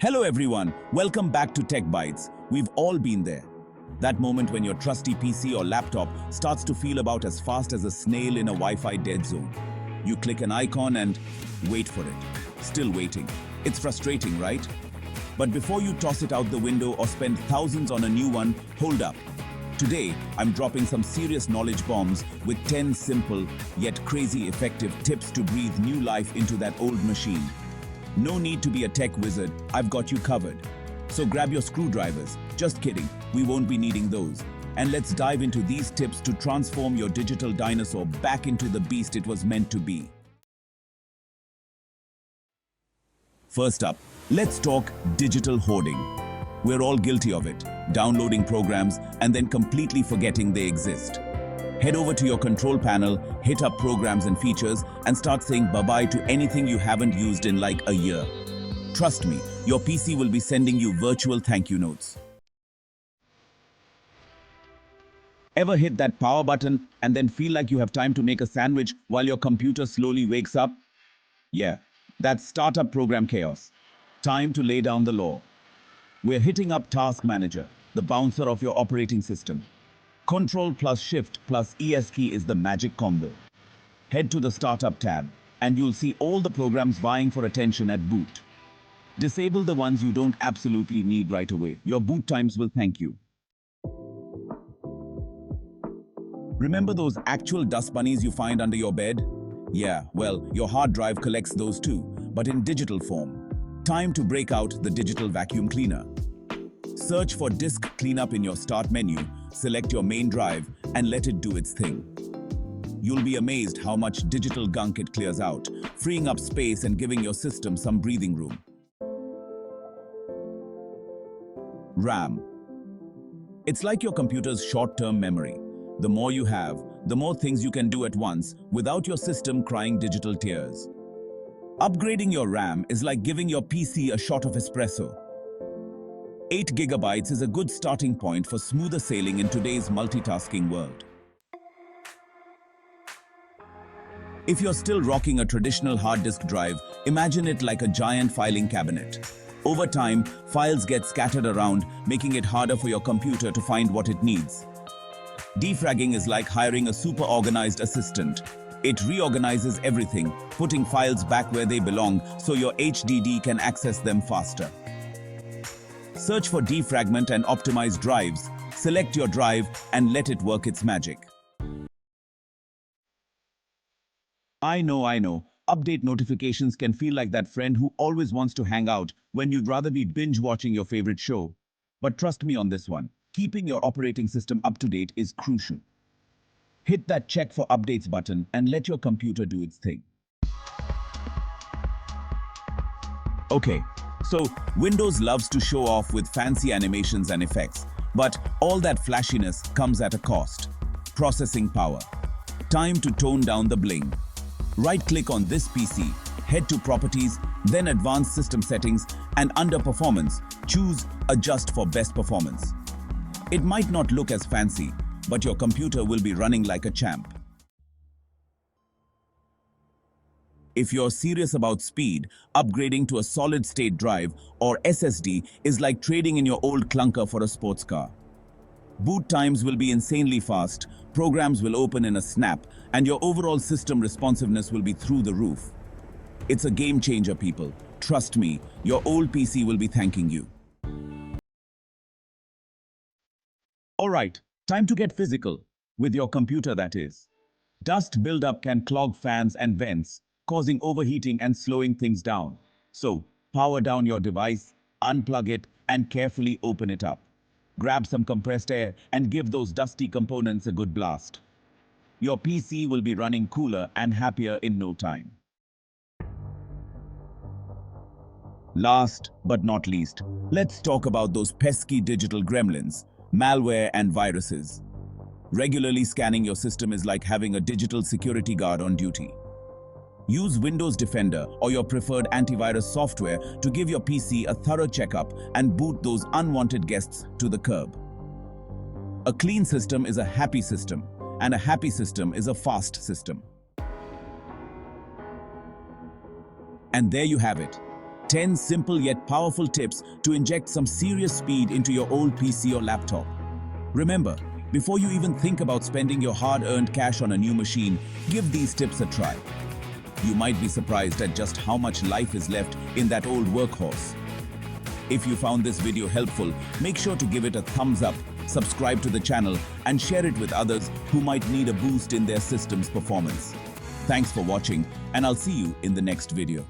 Hello everyone, welcome back to Tech Bytes. We've all been there. That moment when your trusty PC or laptop starts to feel about as fast as a snail in a Wi-Fi dead zone. You click an icon and wait for it. Still waiting. It's frustrating, right? But before you toss it out the window or spend thousands on a new one, hold up. Today, I'm dropping some serious knowledge bombs with 10 simple yet crazy effective tips to breathe new life into that old machine. No need to be a tech wizard, I've got you covered. So grab your screwdrivers. Just kidding, we won't be needing those. And let's dive into these tips to transform your digital dinosaur back into the beast it was meant to be. First up, let's talk digital hoarding. We're all guilty of it, downloading programs and then completely forgetting they exist. Head over to your control panel, hit up programs and features, and start saying bye-bye to anything you haven't used in like a year. Trust me, your PC will be sending you virtual thank you notes. Ever hit that power button and then feel like you have time to make a sandwich while your computer slowly wakes up? Yeah, that's startup program chaos. Time to lay down the law. We're hitting up Task Manager, the bouncer of your operating system. Control plus Shift plus ES key is the magic combo. Head to the Startup tab, and you'll see all the programs vying for attention at boot. Disable the ones you don't absolutely need right away. Your boot times will thank you. Remember those actual dust bunnies you find under your bed? Yeah, well, your hard drive collects those too, but in digital form. Time to break out the digital vacuum cleaner. Search for Disk Cleanup in your Start menu, select your main drive, and let it do its thing. You'll be amazed how much digital gunk it clears out, freeing up space and giving your system some breathing room. RAM. It's like your computer's short-term memory. The more you have, the more things you can do at once without your system crying digital tears. Upgrading your RAM is like giving your PC a shot of espresso. 8 gigabytes is a good starting point for smoother sailing in today's multitasking world. If you're still rocking a traditional hard disk drive, imagine it like a giant filing cabinet. Over time, files get scattered around, making it harder for your computer to find what it needs. Defragging is like hiring a super organized assistant. It reorganizes everything, putting files back where they belong so your HDD can access them faster. Search for defragment and optimize drives. Select your drive and let it work its magic. I know. Update notifications can feel like that friend who always wants to hang out when you'd rather be binge watching your favorite show. But trust me on this one, keeping your operating system up to date is crucial. Hit that check for updates button and let your computer do its thing. Okay, so Windows loves to show off with fancy animations and effects, but all that flashiness comes at a cost. Processing power. Time to tone down the bling. Right-click on this PC, head to Properties, then Advanced System Settings, and under Performance, choose Adjust for best performance. It might not look as fancy, but your computer will be running like a champ. If you're serious about speed, upgrading to a solid-state drive or SSD is like trading in your old clunker for a sports car. Boot times will be insanely fast, programs will open in a snap, and your overall system responsiveness will be through the roof. It's a game changer, people. Trust me, your old PC will be thanking you. Alright, time to get physical. With your computer, that is. Dust buildup can clog fans and vents, causing overheating and slowing things down. So, power down your device, unplug it, and carefully open it up. Grab some compressed air and give those dusty components a good blast. Your PC will be running cooler and happier in no time. Last but not least, let's talk about those pesky digital gremlins, malware and viruses. Regularly scanning your system is like having a digital security guard on duty. Use Windows Defender or your preferred antivirus software to give your PC a thorough checkup and boot those unwanted guests to the curb. A clean system is a happy system, and a happy system is a fast system. And there you have it. 10 simple yet powerful tips to inject some serious speed into your old PC or laptop. Remember, before you even think about spending your hard-earned cash on a new machine, give these tips a try. You might be surprised at just how much life is left in that old workhorse. If you found this video helpful, make sure to give it a thumbs up, subscribe to the channel, and share it with others who might need a boost in their system's performance. Thanks for watching, and I'll see you in the next video.